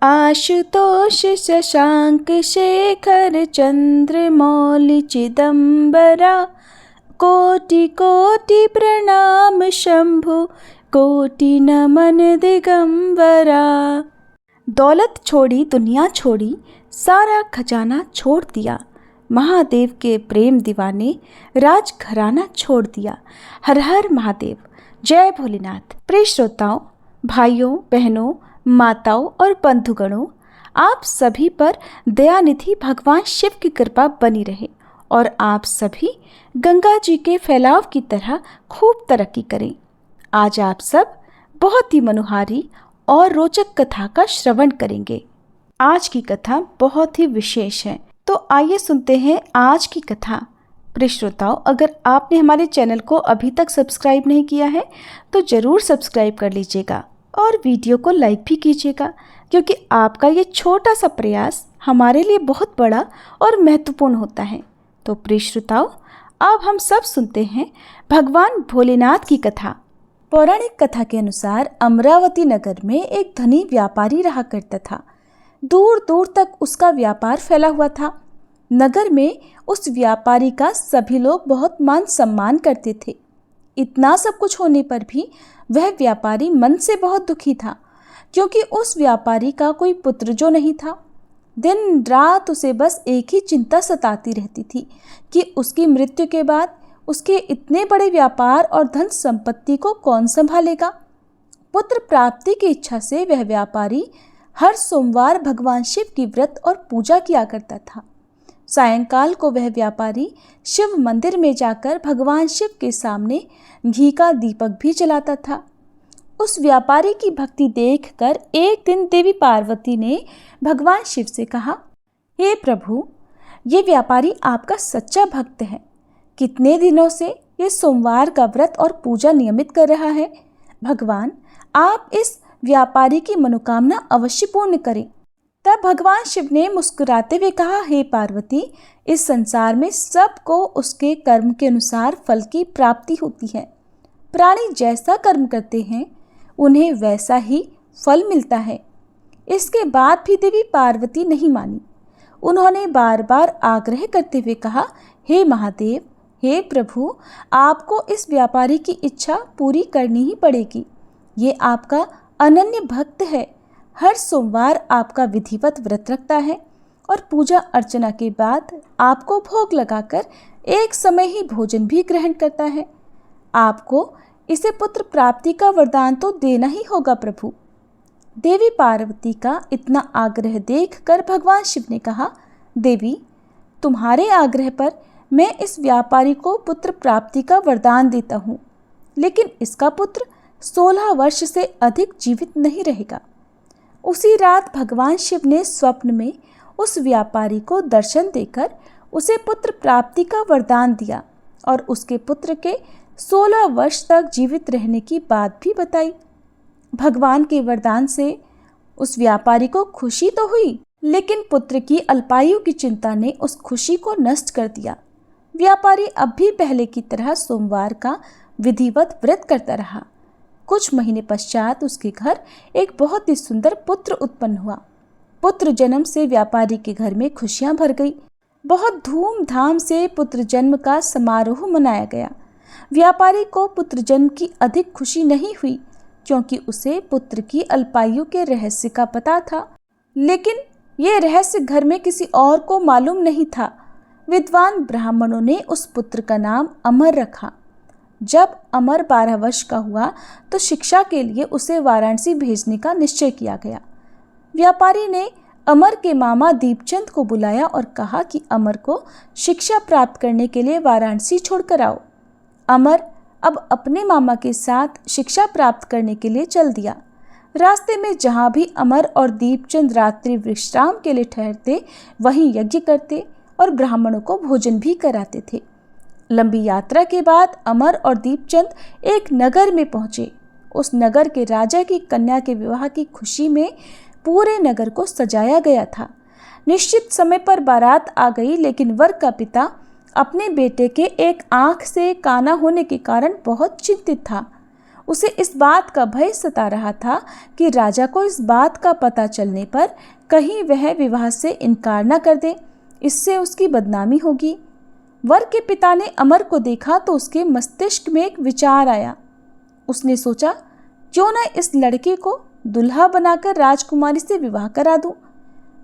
आशुतोष शशांक शेखर चंद्रमौलि चिदंबरा, कोटि कोटि प्रणाम शंभु, कोटि नमन दिगंबरा। दौलत छोड़ी दुनिया छोड़ी, सारा खजाना छोड़ दिया, महादेव के प्रेम दीवाने राज घराना छोड़ दिया। हर हर महादेव, जय भोलेनाथ। प्रिय श्रोताओं, भाइयों बहनों, माताओं और बंधुगणों, आप सभी पर दयानिधि भगवान शिव की कृपा बनी रहे और आप सभी गंगा जी के फैलाव की तरह खूब तरक्की करें। आज आप सब बहुत ही मनोहारी और रोचक कथा का श्रवण करेंगे। आज की कथा बहुत ही विशेष है, तो आइए सुनते हैं आज की कथा। प्रिय श्रोताओं, अगर आपने हमारे चैनल को अभी तक सब्सक्राइब नहीं किया है तो ज़रूर सब्सक्राइब कर लीजिएगा और वीडियो को लाइक भी कीजिएगा, क्योंकि आपका ये छोटा सा प्रयास हमारे लिए बहुत बड़ा और महत्वपूर्ण होता है। तो प्रिय श्रोताओं, अब हम सब सुनते हैं भगवान भोलेनाथ की कथा। पौराणिक कथा के अनुसार अमरावती नगर में एक धनी व्यापारी रहा करता था। दूर दूर तक उसका व्यापार फैला हुआ था। नगर में उस व्यापारी का सभी लोग बहुत मान सम्मान करते थे। इतना सब कुछ होने पर भी वह व्यापारी मन से बहुत दुखी था, क्योंकि उस व्यापारी का कोई पुत्र जो नहीं था। दिन रात उसे बस एक ही चिंता सताती रहती थी कि उसकी मृत्यु के बाद उसके इतने बड़े व्यापार और धन संपत्ति को कौन संभालेगा। पुत्र प्राप्ति की इच्छा से वह व्यापारी हर सोमवार भगवान शिव की व्रत और पूजा किया करता था। सायंकाल को वह व्यापारी शिव मंदिर में जाकर भगवान शिव के सामने घी का दीपक भी जलाता था। उस व्यापारी की भक्ति देखकर एक दिन देवी पार्वती ने भगवान शिव से कहा, हे प्रभु, ये व्यापारी आपका सच्चा भक्त है। कितने दिनों से ये सोमवार का व्रत और पूजा नियमित कर रहा है। भगवान, आप इस व्यापारी की मनोकामना अवश्य पूर्ण करें। तब भगवान शिव ने मुस्कुराते हुए कहा, हे पार्वती, इस संसार में सबको उसके कर्म के अनुसार फल की प्राप्ति होती है। प्राणी जैसा कर्म करते हैं उन्हें वैसा ही फल मिलता है। इसके बाद भी देवी पार्वती नहीं मानी। उन्होंने बार बार आग्रह करते हुए कहा, हे महादेव, हे प्रभु, आपको इस व्यापारी की इच्छा पूरी करनी ही पड़ेगी। ये आपका अनन्य भक्त है। हर सोमवार आपका विधिवत व्रत रखता है और पूजा अर्चना के बाद आपको भोग लगाकर एक समय ही भोजन भी ग्रहण करता है। आपको इसे पुत्र प्राप्ति का वरदान तो देना ही होगा प्रभु। देवी पार्वती का इतना आग्रह देखकर भगवान शिव ने कहा, देवी, तुम्हारे आग्रह पर मैं इस व्यापारी को पुत्र प्राप्ति का वरदान देता हूँ, लेकिन इसका पुत्र 16 वर्ष से अधिक जीवित नहीं रहेगा। उसी रात भगवान शिव ने स्वप्न में उस व्यापारी को दर्शन देकर उसे पुत्र प्राप्ति का वरदान दिया और उसके पुत्र के 16 वर्ष तक जीवित रहने की बात भी बताई। भगवान के वरदान से उस व्यापारी को खुशी तो हुई, लेकिन पुत्र की अल्पायु की चिंता ने उस खुशी को नष्ट कर दिया। व्यापारी अब भी पहले की तरह सोमवार का विधिवत व्रत करता रहा। कुछ महीने पश्चात उसके घर एक बहुत ही सुंदर पुत्र उत्पन्न हुआ। पुत्र जन्म से व्यापारी के घर में खुशियां भर गई। बहुत धूमधाम से पुत्र जन्म का समारोह मनाया गया। व्यापारी को पुत्र जन्म की अधिक खुशी नहीं हुई, क्योंकि उसे पुत्र की अल्पायु के रहस्य का पता था, लेकिन यह रहस्य घर में किसी और को मालूम नहीं था। विद्वान ब्राह्मणों ने उस पुत्र का नाम अमर रखा। जब अमर 12 वर्ष का हुआ तो शिक्षा के लिए उसे वाराणसी भेजने का निश्चय किया गया। व्यापारी ने अमर के मामा दीपचंद को बुलाया और कहा कि अमर को शिक्षा प्राप्त करने के लिए वाराणसी छोड़कर आओ। अमर अब अपने मामा के साथ शिक्षा प्राप्त करने के लिए चल दिया। रास्ते में जहाँ भी अमर और दीपचंद रात्रि विश्राम के लिए ठहरते, वहीं यज्ञ करते और ब्राह्मणों को भोजन भी कराते थे। लंबी यात्रा के बाद अमर और दीपचंद एक नगर में पहुंचे। उस नगर के राजा की कन्या के विवाह की खुशी में पूरे नगर को सजाया गया था। निश्चित समय पर बारात आ गई, लेकिन वर का पिता अपने बेटे के एक आंख से काना होने के कारण बहुत चिंतित था। उसे इस बात का भय सता रहा था कि राजा को इस बात का पता चलने पर कहीं वह विवाह से इनकार न कर दे, इससे उसकी बदनामी होगी। वर के पिता ने अमर को देखा तो उसके मस्तिष्क में एक विचार आया। उसने सोचा, क्यों न इस लड़के को दुल्हा बनाकर राजकुमारी से विवाह करा दूं।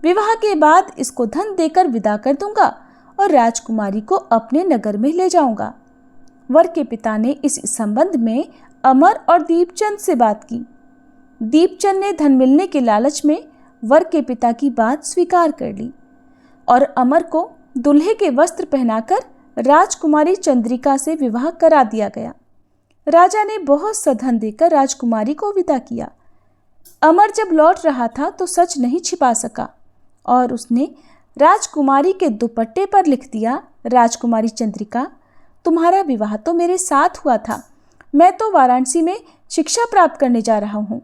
विवाह के बाद इसको धन देकर विदा कर दूंगा और राजकुमारी को अपने नगर में ले जाऊंगा। वर के पिता ने इस संबंध में अमर और दीपचंद से बात की। दीपचंद ने धन मिलने के लालच में वर के पिता की बात स्वीकार कर ली और अमर को दूल्हे के वस्त्र पहनाकर राजकुमारी चंद्रिका से विवाह करा दिया गया। राजा ने बहुत सा धन देकर राजकुमारी को विदा किया। अमर जब लौट रहा था तो सच नहीं छिपा सका और उसने राजकुमारी के दुपट्टे पर लिख दिया, राजकुमारी चंद्रिका, तुम्हारा विवाह तो मेरे साथ हुआ था। मैं तो वाराणसी में शिक्षा प्राप्त करने जा रहा हूँ।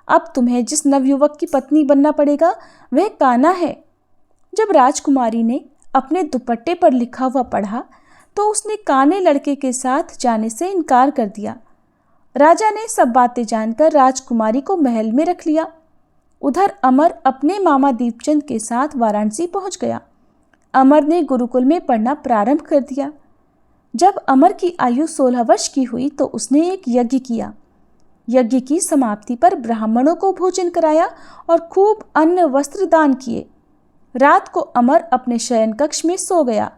अब तुम्हें जिस नवयुवक की पत्नी बनना पड़ेगा वह कान्हा है। जब राजकुमारी ने अपने दुपट्टे पर लिखा हुआ पढ़ा तो उसने काने लड़के के साथ जाने से इनकार कर दिया। राजा ने सब बातें जानकर राजकुमारी को महल में रख लिया। उधर अमर अपने मामा दीपचंद के साथ वाराणसी पहुंच गया। अमर ने गुरुकुल में पढ़ना प्रारंभ कर दिया। जब अमर की आयु 16 वर्ष की हुई तो उसने एक यज्ञ किया। यज्ञ की समाप्ति पर ब्राह्मणों को भोजन कराया और खूब अन्न वस्त्र दान किए। रात को अमर अपने शयन कक्ष में सो गया।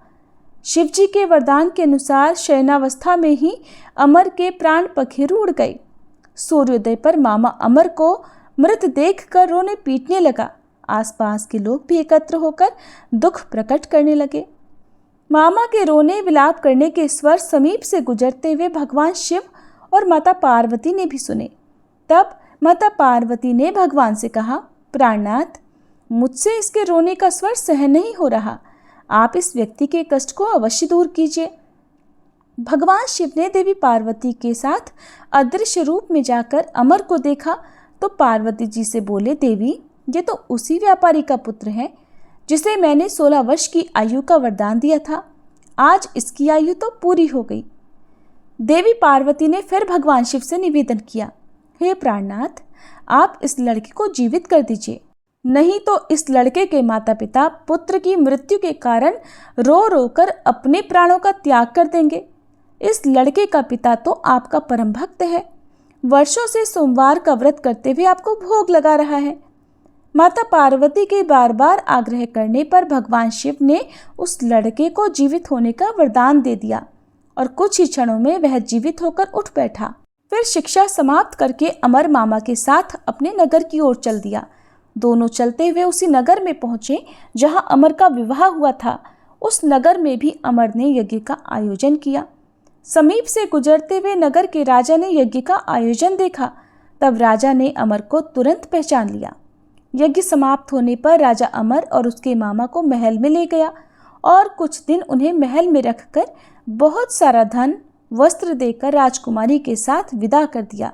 शिवजी के वरदान के अनुसार शयनावस्था में ही अमर के प्राण पखेरु उड़ गए। सूर्योदय पर मामा अमर को मृत देखकर रोने पीटने लगा। आसपास के लोग भी एकत्र होकर दुख प्रकट करने लगे। मामा के रोने विलाप करने के स्वर समीप से गुजरते हुए भगवान शिव और माता पार्वती ने भी सुने। तब माता पार्वती ने भगवान से कहा, प्राणनाथ, मुझसे इसके रोने का स्वर सहन नहीं हो रहा। आप इस व्यक्ति के कष्ट को अवश्य दूर कीजिए। भगवान शिव ने देवी पार्वती के साथ अदृश्य रूप में जाकर अमर को देखा तो पार्वती जी से बोले, देवी, ये तो उसी व्यापारी का पुत्र है जिसे मैंने 16 वर्ष की आयु का वरदान दिया था। आज इसकी आयु तो पूरी हो गई। देवी पार्वती ने फिर भगवान शिव से निवेदन किया, हे प्राणनाथ, आप इस लड़के को जीवित कर दीजिए, नहीं तो इस लड़के के माता पिता पुत्र की मृत्यु के कारण रो रो कर अपने प्राणों का त्याग कर देंगे। इस लड़के का पिता तो आपका परम भक्त है, वर्षों से सोमवार का व्रत करते हुए आपको भोग लगा रहा है। माता पार्वती के बार बार आग्रह करने पर भगवान शिव ने उस लड़के को जीवित होने का वरदान दे दिया और कुछ ही क्षणों में वह जीवित होकर उठ बैठा। फिर शिक्षा समाप्त करके अमर मामा के साथ अपने नगर की ओर चल दिया। दोनों चलते हुए उसी नगर में पहुंचे जहां अमर का विवाह हुआ था। उस नगर में भी अमर ने यज्ञ का आयोजन किया। समीप से गुजरते हुए नगर के राजा ने यज्ञ का आयोजन देखा। तब राजा ने अमर को तुरंत पहचान लिया। यज्ञ समाप्त होने पर राजा अमर और उसके मामा को महल में ले गया और कुछ दिन उन्हें महल में रखकर बहुत सारा धन वस्त्र देकर राजकुमारी के साथ विदा कर दिया।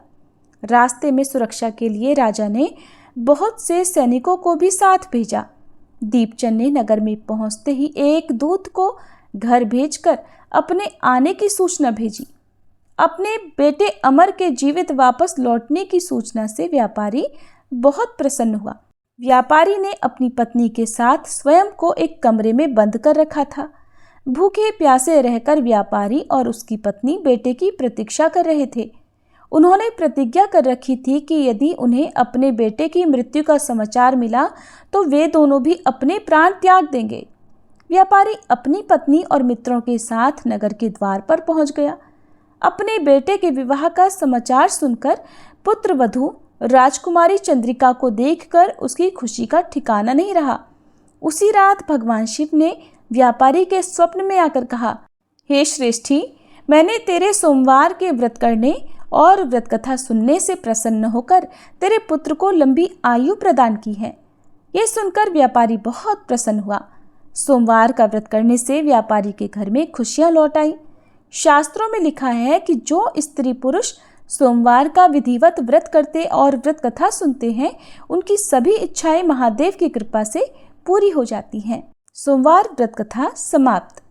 रास्ते में सुरक्षा के लिए राजा ने बहुत से सैनिकों को भी साथ भेजा। दीपचंद ने नगर में पहुंचते ही एक दूत को घर भेजकर अपने आने की सूचना भेजी। अपने बेटे अमर के जीवित वापस लौटने की सूचना से व्यापारी बहुत प्रसन्न हुआ। व्यापारी ने अपनी पत्नी के साथ स्वयं को एक कमरे में बंद कर रखा था। भूखे प्यासे रहकर व्यापारी और उसकी पत्नी बेटे की प्रतीक्षा कर रहे थे। उन्होंने प्रतिज्ञा कर रखी थी कि यदि उन्हें अपने बेटे की मृत्यु का समाचार मिला तो वे दोनों भी अपने प्राण त्याग देंगे। व्यापारी अपनी पत्नी और मित्रों के साथ नगर के द्वार पर पहुंच गया। अपने बेटे के विवाह का समाचार सुनकर पुत्र वधू राजकुमारी चंद्रिका को देखकर उसकी खुशी का ठिकाना नहीं रहा। उसी रात भगवान शिव ने व्यापारी के स्वप्न में आकर कहा, हे श्रेष्ठी, मैंने तेरे सोमवार के व्रत करने और व्रत कथा सुनने से प्रसन्न होकर तेरे पुत्र को लंबी आयु प्रदान की है। यह सुनकर व्यापारी बहुत प्रसन्न हुआ। सोमवार का व्रत करने से व्यापारी के घर में खुशियां लौट आई। शास्त्रों में लिखा है कि जो स्त्री पुरुष सोमवार का विधिवत व्रत करते और व्रत कथा सुनते हैं, उनकी सभी इच्छाएं महादेव की कृपा से पूरी हो जाती हैं। सोमवार व्रत कथा समाप्त।